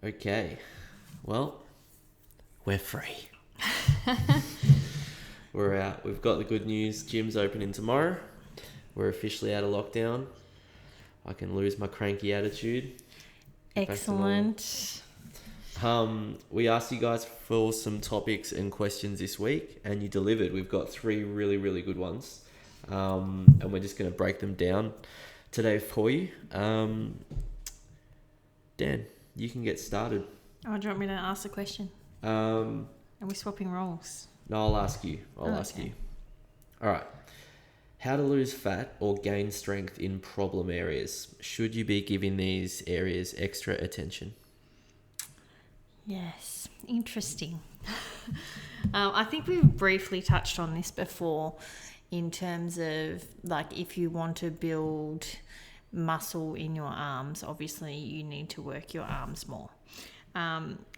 Okay. Well, we're free. We're out. We've got the good news. Gym's opening tomorrow. We're officially out of lockdown. I can lose my cranky attitude. Get back to normal. Excellent. We asked you guys for some topics and questions this week, and you delivered. We've got 3 really, really good ones, and we're just going to break them down today for you. Dan, you can get started. Oh, do you want me to ask the question? Are we swapping roles? No, I'll ask you. I'll ask you. All right. How to lose fat or gain strength in problem areas. Should you be giving these areas extra attention? Yes, interesting. I think we've briefly touched on this before in terms of like if you want to build muscle in your arms, obviously you need to work your arms more.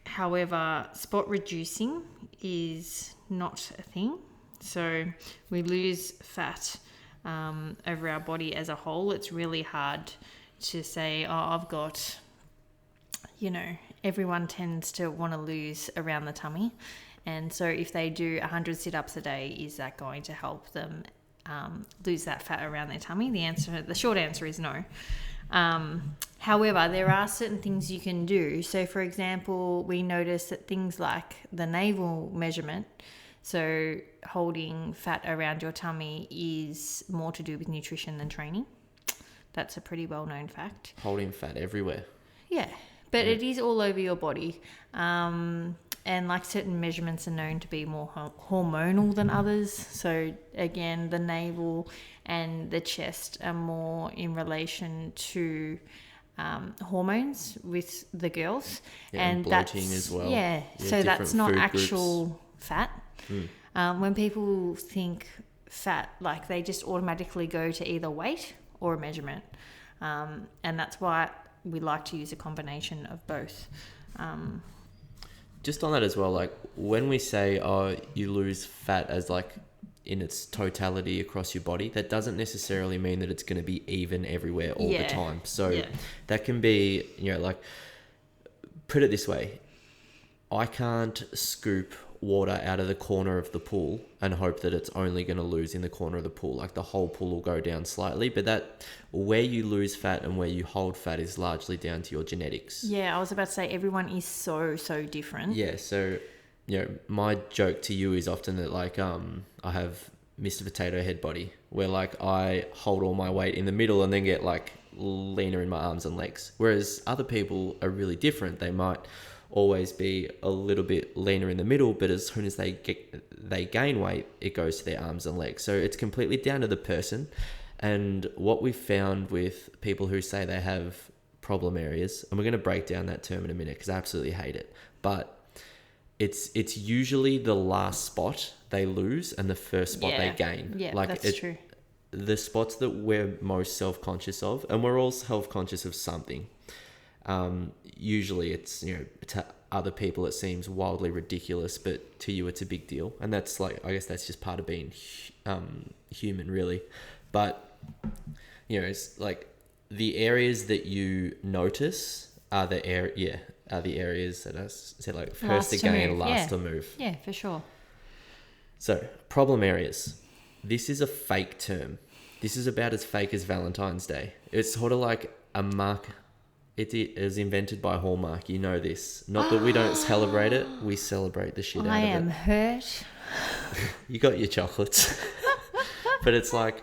However, spot reducing is not a thing. So we lose fat over our body as a whole. It's really hard to say, oh, I've got, everyone tends to want to lose around the tummy. And so if they do 100 sit-ups a day, is that going to help them lose that fat around their tummy? The short answer is no. However, there are certain things you can do. So for example, we notice that things like the navel measurement, so holding fat around your tummy, is more to do with nutrition than training. That's a pretty well-known fact. Holding fat everywhere. Yeah, but it is all over your body. And like certain measurements are known to be more hormonal than others. So again, the navel and the chest are more in relation to hormones with the girls. Yeah, and bloating as well. Yeah, so that's not actual groups. Fat. When people think fat, like they just automatically go to either weight or a measurement. And that's why we like to use a combination of both. Just on that as well, like when we say, you lose fat as like in its totality across your body, that doesn't necessarily mean that it's going to be even everywhere all the time. So that can be, like, put it this way. I can't scoop water out of the corner of the pool and hope that it's only going to lose in the corner of the pool. Like the whole pool will go down slightly, but that where you lose fat and where you hold fat is largely down to your genetics. Yeah, I was about to say everyone is so different. Yeah, so my joke to you is often that like I have Mr. Potato Head body, where like I hold all my weight in the middle and then get like leaner in my arms and legs. Whereas other people are really different. They might always be a little bit leaner in the middle, but as soon as they gain weight, it goes to their arms and legs. So it's completely down to the person. And what we've found with people who say they have problem areas, and we're going to break down that term in a minute because I absolutely hate it, but it's usually the last spot they lose and the first spot they gain. Yeah, like that's true. The spots that we're most self-conscious of, and we're all self-conscious of something. Usually it's, to other people it seems wildly ridiculous, but to you it's a big deal. And that's like, I guess that's just part of being human, really. But, it's like the areas that you notice are the areas that I said, like first to gain, last to move. Yeah, for sure. So, problem areas. This is a fake term. This is about as fake as Valentine's Day. It's sort of like a mark. It is invented by Hallmark. You know this. Not that we don't celebrate it. We celebrate the shit out of it. I am hurt. You got your chocolates. But it's like,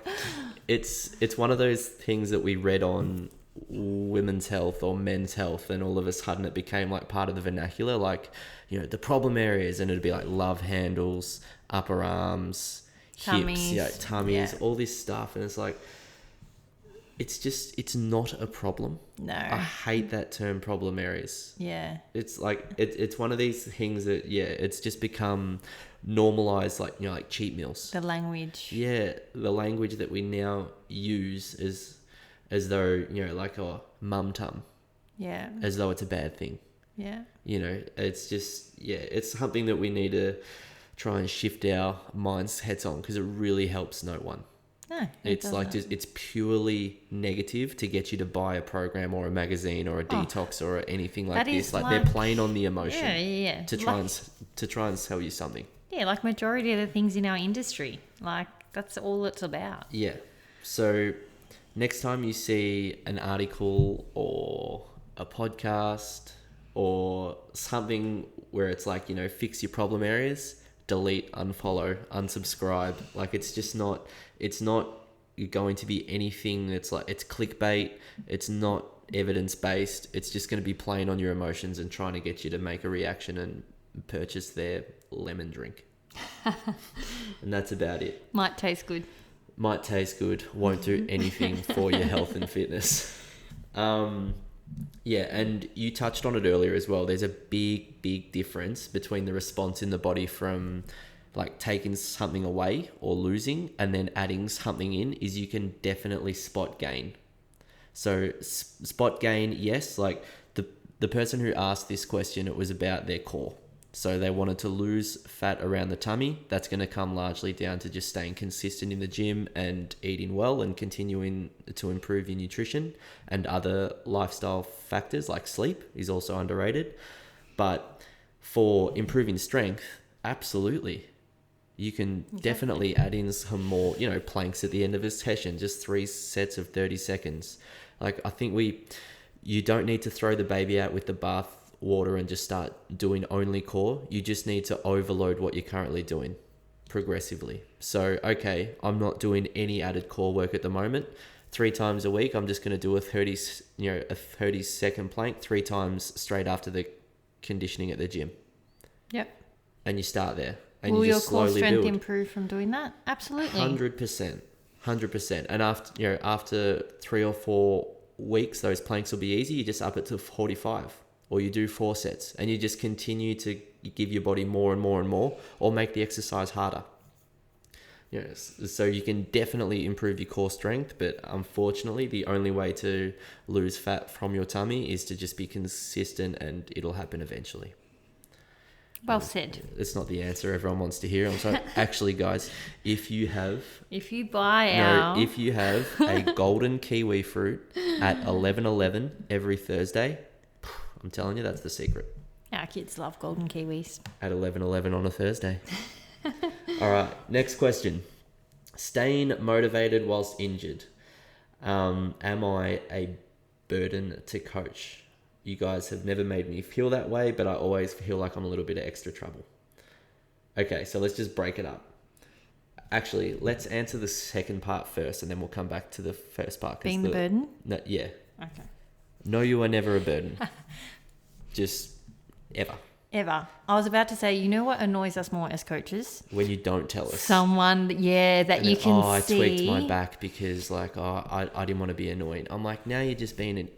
it's one of those things that we read on Women's Health or Men's Health, and all of a sudden it became like part of the vernacular, like, the problem areas, and it'd be like love handles, upper arms, tummies, hips, tummies, all this stuff. And it's like, it's not a problem. No. I hate that term, problem areas. Yeah. It's like, it's one of these things that, it's just become normalized, like, like cheat meals. The language. Yeah. The language that we now use is as though, like a mum tum. Yeah. As though it's a bad thing. Yeah. It's just, it's something that we need to try and shift our mindsets on, because it really helps no one. No, It's like doesn't. it's purely negative to get you to buy a program or a magazine or a Oh. detox or anything like That this. is Like they're like- playing on the emotion Yeah. to try and sell you something. Yeah, like majority of the things in our industry. Like that's all it's about. Yeah. So next time you see an article or a podcast or something where it's like, you know, fix your problem areas, delete, unfollow, unsubscribe. Like it's not going to be anything that's like, it's clickbait. It's not evidence based. It's just going to be playing on your emotions and trying to get you to make a reaction and purchase their lemon drink. And that's about it. Might taste good. Might taste good, won't do anything for your health and fitness. Yeah, and you touched on it earlier as well. There's a big difference between the response in the body from like taking something away or losing and then adding something in is you can definitely spot gain. So spot gain, yes, like the person who asked this question, it was about their core. So they wanted to lose fat around the tummy. That's going to come largely down to just staying consistent in the gym and eating well and continuing to improve your nutrition, and other lifestyle factors like sleep is also underrated. But for improving strength, absolutely. You can definitely add in some more, you know, planks at the end of a session, just 3 sets of 30 seconds. Like I think you don't need to throw the baby out with the bath water and just start doing only core. You just need to overload what you're currently doing progressively. So, okay, I'm not doing any added core work at the moment. 3 times a week, I'm just going to do a 30-second plank 3 times straight after the conditioning at the gym. Yep. And you start there. And Will you your just core slowly strength build. improve from doing that? Absolutely. 100%. And after 3 or 4 weeks, those planks will be easy. You just up it to 45. Or you do 4 sets and you just continue to give your body more and more and more, or make the exercise harder. Yes, so you can definitely improve your core strength, but unfortunately the only way to lose fat from your tummy is to just be consistent, and it'll happen eventually. Well said. It's not the answer everyone wants to hear. I'm sorry. Actually, guys, if you have If you have a golden kiwi fruit at 11:11 every Thursday, I'm telling you, that's the secret. our kids love golden kiwis. At 11:11 on a Thursday. All right, next question. Staying motivated whilst injured. Am I a burden to coach? You guys have never made me feel that way, but I always feel like I'm a little bit of extra trouble. Okay, so let's just break it up. Actually, let's answer the second part first, and then we'll come back to the first part. Being the burden? No, yeah. Okay. No, you are never a burden. Just ever. Ever. I was about to say, you know what annoys us more as coaches? When you don't tell us. Someone, that And you then, can I see. tweaked my back because I didn't want to be annoying. I'm like, now you're just being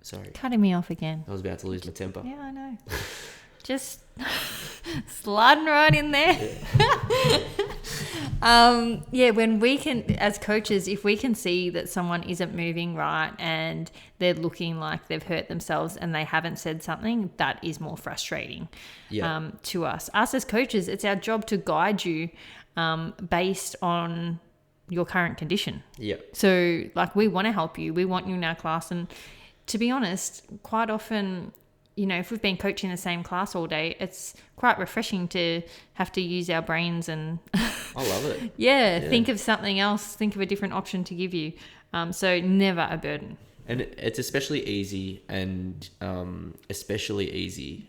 sorry. Cutting me off again. I was about to lose my temper. Yeah, I know. Just sliding right in there. When we can, as coaches, if we can see that someone isn't moving right and they're looking like they've hurt themselves and they haven't said something, that is more frustrating to us. Us as coaches, it's our job to guide you based on your current condition. Yeah. So, like, we want to help you. We want you in our class. And to be honest, quite often, you know, if we've been coaching the same class all day, it's quite refreshing to have to use our brains and I love it. think of something else, think of a different option to give you. So never a burden. And it's especially easy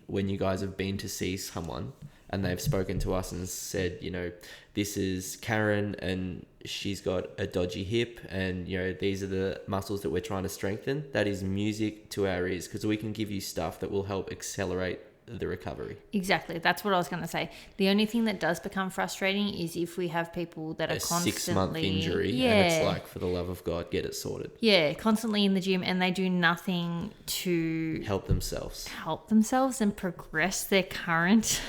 when you guys have been to see someone and they've spoken to us and said, you know, this is Karen and she's got a dodgy hip and, you know, these are the muscles that we're trying to strengthen. That is music to our ears because we can give you stuff that will help accelerate the recovery. Exactly. That's what I was going to say. The only thing that does become frustrating is if we have people that are constantly... 6-month injury and it's like, for the love of God, get it sorted. Yeah, constantly in the gym and they do nothing to... help themselves and progress their current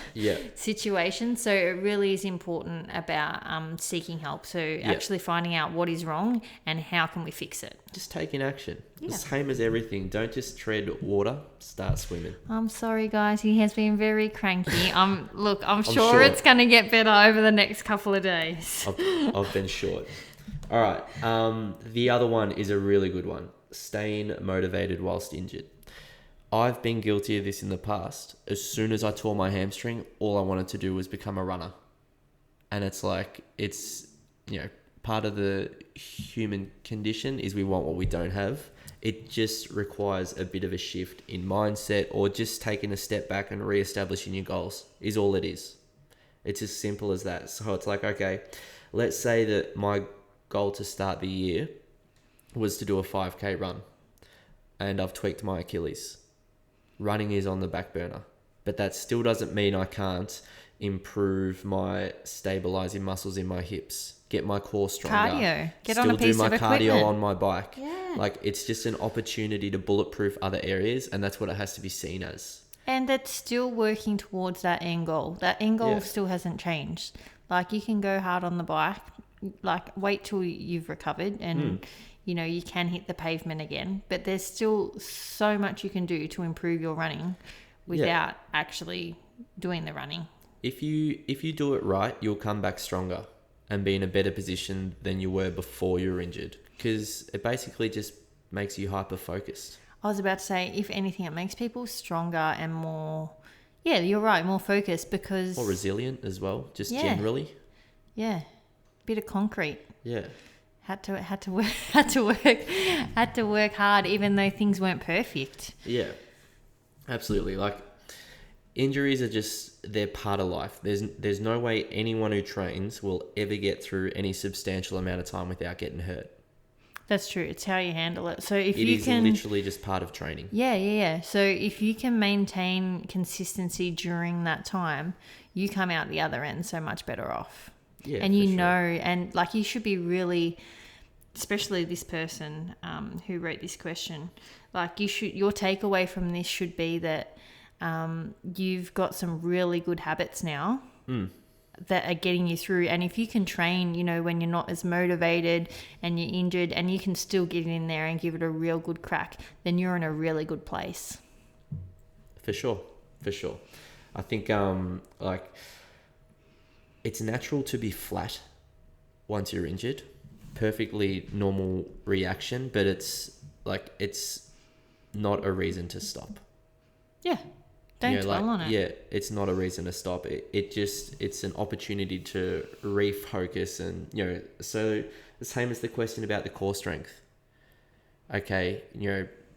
situation. So it really is important about seeking help. So actually finding out what is wrong and how can we fix it. Just taking action. The same as everything. Don't just tread water, start swimming. I'm sorry, guys. He has been very cranky. I'm sure it's going to get better over the next couple of days. I've been short. All right. The other one is a really good one. Staying motivated whilst injured. I've been guilty of this in the past. As soon as I tore my hamstring, all I wanted to do was become a runner. And it's like, part of the human condition is we want what we don't have. It just requires a bit of a shift in mindset, or just taking a step back and reestablishing your goals is all it is. It's as simple as that. So it's like, okay, let's say that my goal to start the year was to do a 5K run, and I've tweaked my Achilles. Running is on the back burner, but that still doesn't mean I can't improve my stabilizing muscles in my hips, get my core stronger, Cardio. Get still on a piece do my of cardio equipment. on my bike. Yeah. Like, it's just an opportunity to bulletproof other areas, and that's what it has to be seen as. And it's still working towards that end goal. That end goal Yeah. still hasn't changed. Like, you can go hard on the bike, like wait till you've recovered and you can hit the pavement again. But there's still so much you can do to improve your running without actually doing the running. If you do it right, you'll come back stronger and be in a better position than you were before you were injured, because it basically just makes you hyper focused. I was about to say, if anything, it makes people stronger and more, yeah, you're right, more focused because... More resilient as well, just Yeah. generally. Yeah, bit of concrete. Yeah. Had to work hard even though things weren't perfect. Yeah. Absolutely. Like, injuries are they're part of life. There's no way anyone who trains will ever get through any substantial amount of time without getting hurt. That's true. It's how you handle it. So if It you is can... literally just part of training. Yeah. So if you can maintain consistency during that time, you come out the other end so much better off. Yeah, And for sure. and like you should be really, especially this person who wrote this question, like your takeaway from this should be that you've got some really good habits now that are getting you through. And if you can train, when you're not as motivated and you're injured and you can still get in there and give it a real good crack, then you're in a really good place. For sure. I think it's natural to be flat once you're injured. Perfectly normal reaction, but it's not a reason to stop. Yeah. Don't dwell on it. Yeah, it's not a reason to stop. It's an opportunity to refocus, and so the same as the question about the core strength. Okay,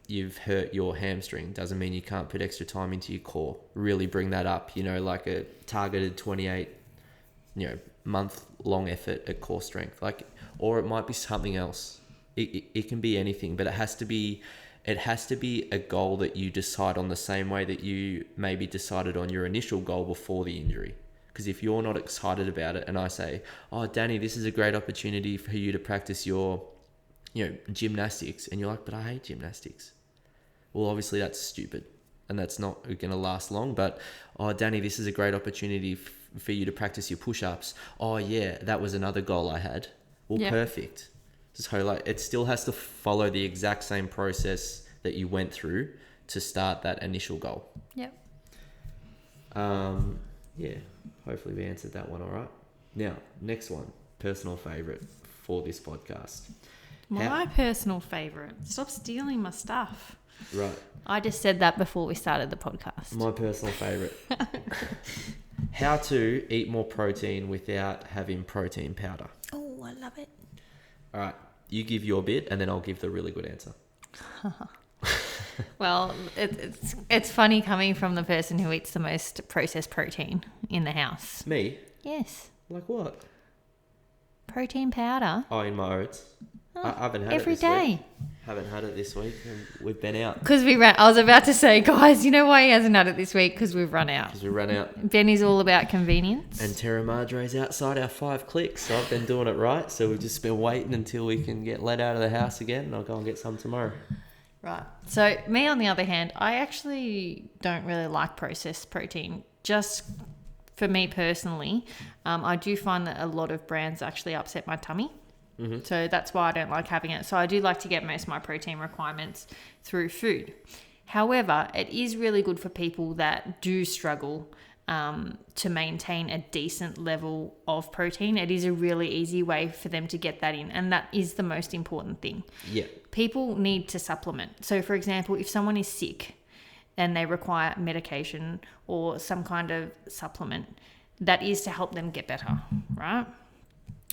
you've hurt your hamstring, doesn't mean you can't put extra time into your core. Really bring that up, like a targeted 28 month long effort at core strength, or it might be something else. It can be anything, but it has to be a goal that you decide on the same way that you maybe decided on your initial goal before the injury. Because if you're not excited about it, and I say, oh, Danny, this is a great opportunity for you to practice your gymnastics, and you're like, but I hate gymnastics. Well, obviously that's stupid and that's not going to last long. But, oh, Danny, this is a great opportunity for you to practice your push-ups. Oh yeah, that was another goal I had. Well, Yeah. Perfect. So it still has to follow the exact same process that you went through to start that initial goal. Yep. Yeah, hopefully we answered that one all right. Now, next one, personal favourite for this podcast. My personal favourite. Stop stealing my stuff. Right. I just said that before we started the podcast. My personal favourite. How to eat more protein without having protein powder. Oh, I love it. All right, you give your bit and then I'll give the really good answer. Well, it's funny coming from the person who eats the most processed protein in the house. Me? Yes. Like what? Protein powder. Oh, in my oats. I haven't had Every it this day. week. Haven't had it this week and we've been out. Because we ran. I was about to say, guys, you know why he hasn't had it this week? Because we've run out. Because we ran out. Benny's all about convenience. And Terra Madre's outside our 5 clicks, so I've been doing it right. So we've just been waiting until we can get let out of the house again, and I'll go and get some tomorrow. Right. So me, on the other hand, I actually don't really like processed protein. Just for me personally, I do find that a lot of brands actually upset my tummy. Mm-hmm. So that's why I don't like having it. So I do like to get most of my protein requirements through food. However, it is really good for people that do struggle to maintain a decent level of protein. It is a really easy way for them to get that in, and that is the most important thing. Yeah. People need to supplement. So, for example, if someone is sick and they require medication or some kind of supplement, that is to help them get better, right?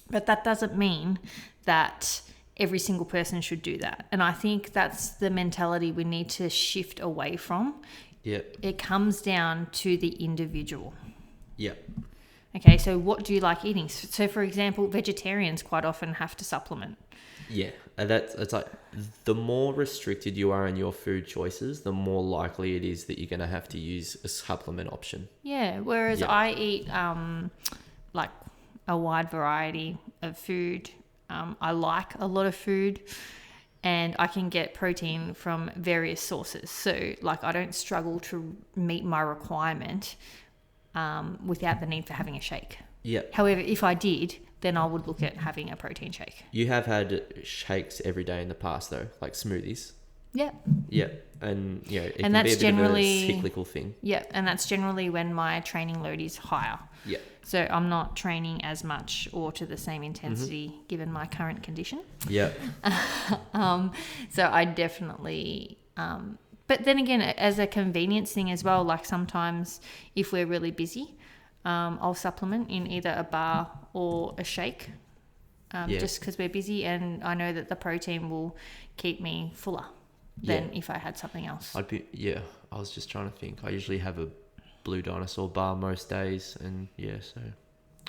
But that doesn't mean that every single person should do that. And I think that's the mentality we need to shift away from. Yeah. It comes down to the individual. Yeah. Okay, so what do you like eating? So, for example, vegetarians quite often have to supplement. Yeah, and it's like the more restricted you are in your food choices, the more likely it is that you're going to have to use a supplement option. Yeah, whereas Yeah. I eat like a wide variety of food. I like a lot of food, and I can get protein from various sources. So, like, I don't struggle to meet my requirement without the need for having a shake. Yeah. However, if I did, then I would look at having a protein shake. You have had shakes every day in the past, though, like smoothies. Yeah. Yeah, and it And can that's be a bit generally- of a cyclical thing. Yeah, and that's generally when my training load is higher. Yeah. So I'm not training as much or to the same intensity given my current condition. Yeah. So I definitely, but then again, as a convenience thing as well, like sometimes if we're really busy, I'll supplement in either a bar or a shake, Yeah. just because we're busy, and I know that the protein will keep me fuller than Yeah. if I had something else. I was just trying to think. I usually have a Blue Dinosaur bar most days, and so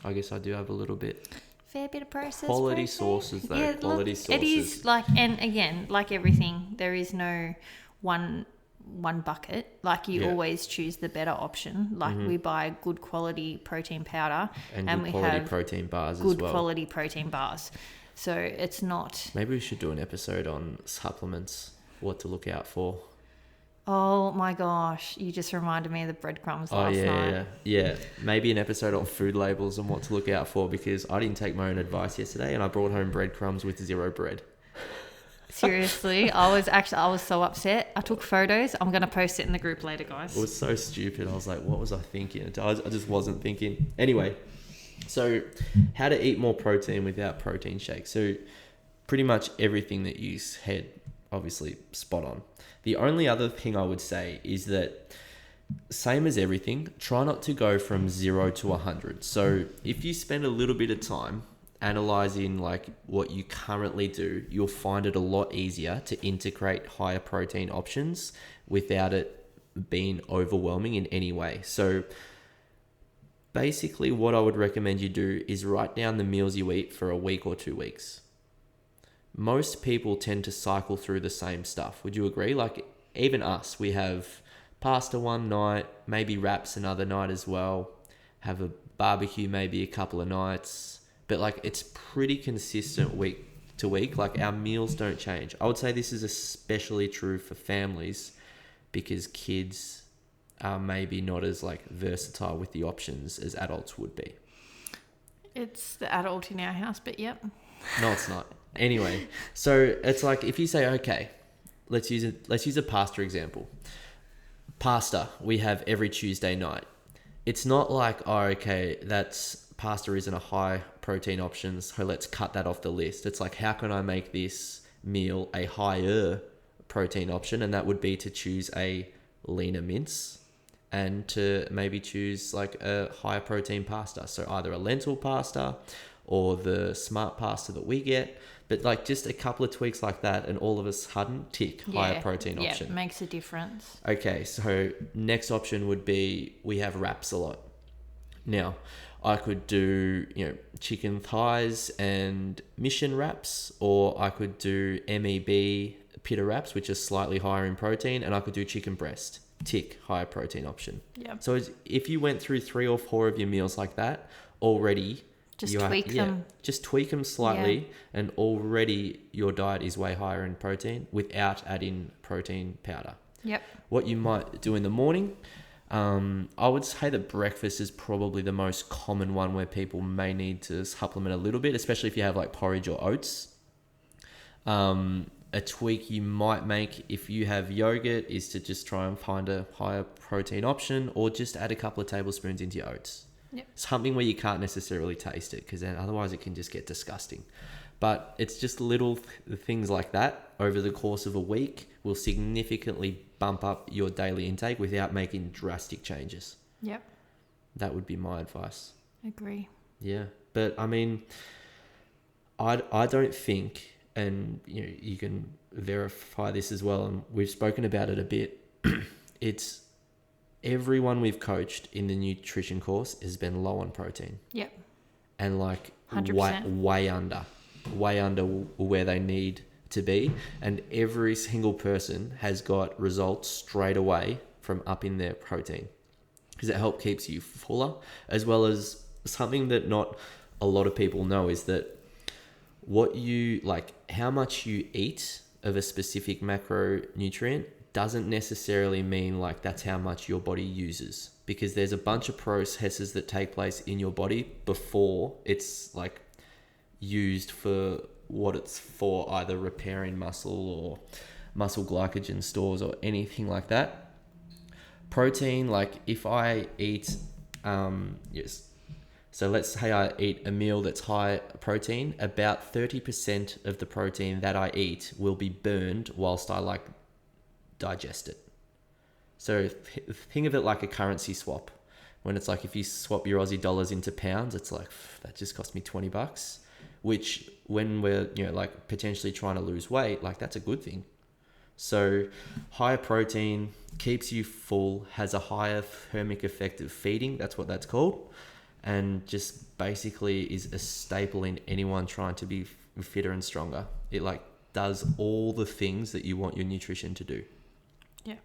I guess I do have a little bit. Fair bit of processed Quality protein. sources, though. Look, Quality It is sources. like, and again, like everything, there is no one bucket. Like you Yeah. always choose the better option. Like we buy good quality protein powder, And and good we quality have protein bars as good well. quality protein bars. So it's not. Maybe we should do an episode on supplements, what to look out for. Oh my gosh! You just reminded me of the breadcrumbs last night. Yeah. Maybe an episode on food labels and what to look out for, because I didn't take my own advice yesterday and I brought home breadcrumbs with 0 bread. Seriously, I was so upset. I took photos. I'm gonna post it in the group later, guys. It was so stupid. I was like, what was I thinking? I just wasn't thinking. Anyway, so how to eat more protein without protein shakes. So pretty much everything that you said, obviously spot on. The only other thing I would say is that, same as everything, try not to go from 0 to 100. So if you spend a little bit of time analyzing like what you currently do, you'll find it a lot easier to integrate higher protein options without it being overwhelming in any way. So basically what I would recommend you do is write down the meals you eat for a week or 2 weeks. Most people tend to cycle through the same stuff. Would you agree? Like even us, we have pasta one night, maybe wraps another night as well, have a barbecue maybe a couple of nights, but like it's pretty consistent week to week. Like our meals don't change. I would say this is especially true for families because kids are maybe not as like versatile with the options as adults would be. It's the adult in our house, but yep. No, it's not. Anyway, so it's like if you say, okay, let's use a pasta example. Pasta we have every Tuesday night. It's not like, oh, okay, pasta isn't a high protein option, so let's cut that off the list. It's like, how can I make this meal a higher protein option? And that would be to choose a leaner mince and to maybe choose like a higher protein pasta. So either a lentil pasta or the smart pasta that we get. But like just a couple of tweaks like that and all of a sudden tick higher protein option. Yeah, makes a difference. Okay, so next option would be we have wraps a lot. Now, I could do, chicken thighs and mission wraps, or I could do MEB pita wraps, which is slightly higher in protein, and I could do chicken breast. Tick, higher protein option. Yeah. So if you went through 3 or 4 of your meals like that, already Just tweak them. Just tweak them slightly, and already your diet is way higher in protein without adding protein powder. Yep. What you might do in the morning, I would say that breakfast is probably the most common one where people may need to supplement a little bit, especially if you have like porridge or oats. a tweak you might make if you have yogurt is to just try and find a higher protein option, or just add a couple of tablespoons into your oats. Yep. Something where you can't necessarily taste it, because then otherwise it can just get disgusting. But it's just little things like that over the course of a week will significantly bump up your daily intake without making drastic changes. Yep. That would be my advice. Agree. Yeah. But I mean, I don't think, and you can verify this as well, and we've spoken about it a bit, it's everyone we've coached in the nutrition course has been low on protein. Yep. And like 100%. way under where they need to be. And every single person has got results straight away from upping their protein, because it helps keeps you fuller, as well as something that not a lot of people know is that how much you eat of a specific macronutrient doesn't necessarily mean like that's how much your body uses, because there's a bunch of processes that take place in your body before it's like used for what it's for, either repairing muscle or muscle glycogen stores or anything like that. Protein, like if I eat, so let's say I eat a meal that's high protein, about 30% of the protein that I eat will be burned whilst I digest it. So think of it like a currency swap. When it's like if you swap your Aussie dollars into pounds, it's like, that just cost me $20, which when we're, potentially trying to lose weight, that's a good thing. So higher protein keeps you full, has a higher thermic effect of feeding. That's what that's called. And just basically is a staple in anyone trying to be fitter and stronger. It does all the things that you want your nutrition to do. Yeah.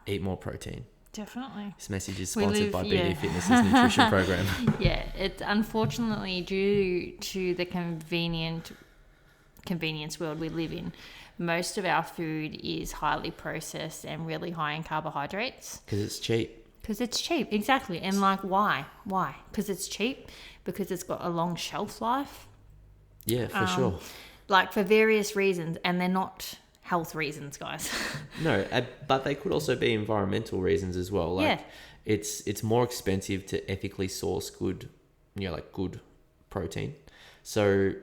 Eat more protein. Definitely. This message is sponsored by BD Fitness's nutrition program. Yeah, it's unfortunately due to the convenience world we live in. Most of our food is highly processed and really high in carbohydrates. Because it's cheap. Because it's cheap, exactly. And why? Why? Because it's cheap? Because it's got a long shelf life? Yeah, for sure. For various reasons, and they're not health reasons, guys. No, but they could also be environmental reasons as well. It's more expensive to ethically source good protein. So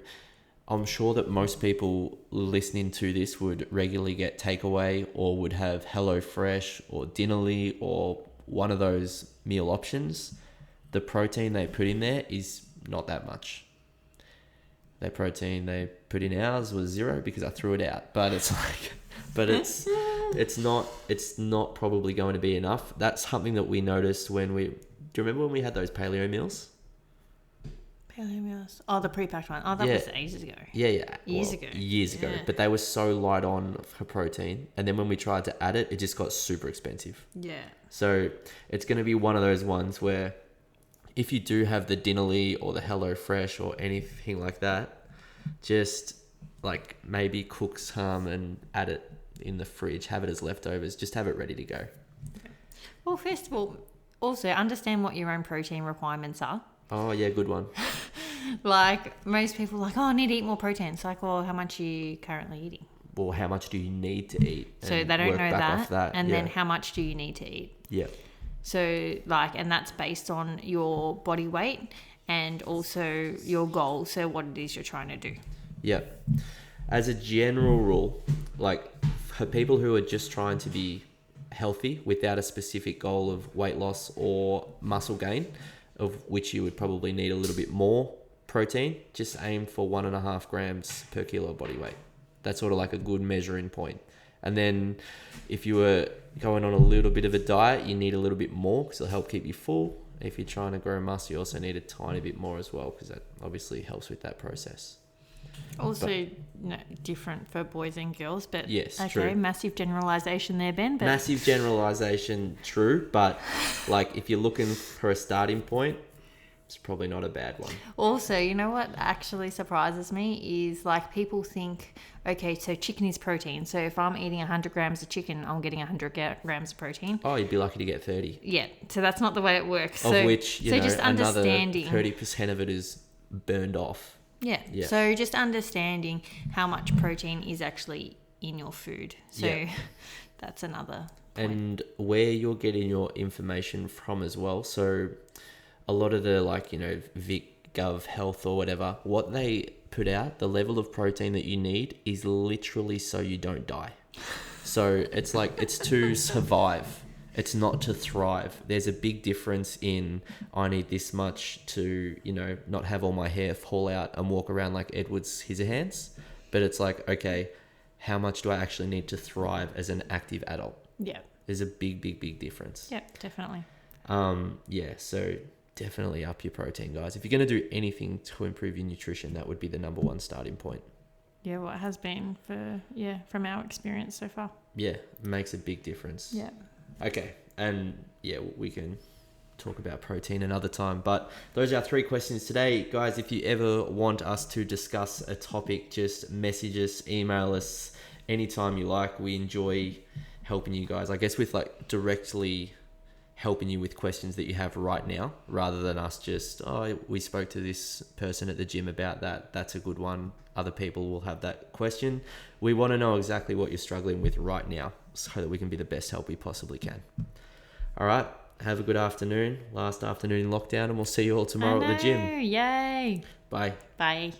I'm sure that most people listening to this would regularly get takeaway, or would have HelloFresh or Dinnerly or one of those meal options. The protein they put in there is not that much. The protein they put in ours was 0 because I threw it out. But it's it's not probably going to be enough. That's something that we noticed do you remember when we had those paleo meals? Paleo meals. Oh, the pre-packed one. Oh, that was ages ago. Yeah. Years ago. But they were so light on for protein. And then when we tried to add it, it just got super expensive. Yeah. So it's going to be one of those ones where if you do have the Dinnerly or the HelloFresh or anything like that, just maybe cook some and add it in the fridge, have it as leftovers, just have it ready to go. Okay. Well, first of all, also understand what your own protein requirements are. Oh, yeah, good one. Most people are I need to eat more protein. It's well, how much are you currently eating? Well, how much do you need to eat? So they don't know that. And then how much do you need to eat? Yeah. So and that's based on your body weight and also your goal. So what it is you're trying to do. Yeah. As a general rule, for people who are just trying to be healthy without a specific goal of weight loss or muscle gain, of which you would probably need a little bit more protein, just aim for 1.5 grams per kilo body weight. That's sort of a good measuring point. And then if you were going on a little bit of a diet, you need a little bit more because it'll help keep you full. If you're trying to grow muscle, you also need a tiny bit more as well, because that obviously helps with that process. Also, different for boys and girls, but yes, okay, true. Massive generalization there, Ben. But massive generalization, true. But if you're looking for a starting point, it's probably not a bad one. Also, you know what actually surprises me is people think, okay, so chicken is protein. So if I'm eating 100 grams of chicken, I'm getting 100 grams of protein. Oh, you'd be lucky to get 30. Yeah, so that's not the way it works. Of which, just another understanding 30% of it is burned off. Yeah. So just understanding how much protein is actually in your food. So Yeah. that's another point. And where you're getting your information from as well. So a lot of the like, Vic Gov Health or whatever, what they put out, the level of protein that you need is literally so you don't die. So it's like, it's to survive. It's not to thrive. There's a big difference in I need this much to, not have all my hair fall out and walk around like Edward Scissorhands. But it's like, okay, how much do I actually need to thrive as an active adult? Yeah. There's a big, big, big difference. Yeah, definitely. So definitely up your protein, guys. If you're going to do anything to improve your nutrition, that would be the number one starting point. Yeah, well, it has been from our experience so far. Yeah, it makes a big difference. Yeah. Okay, and yeah, we can talk about protein another time, but those are our 3 questions today. Guys, if you ever want us to discuss a topic, just message us, email us anytime you like. We enjoy helping you guys, I guess, with like directly helping you with questions that you have right now, rather than us just, we spoke to this person at the gym about that. That's a good one. Other people will have that question. We want to know exactly what you're struggling with right now so that we can be the best help we possibly can. All right. Have a good afternoon. Last afternoon in lockdown, and we'll see you all tomorrow at the gym. Yay. Bye. Bye.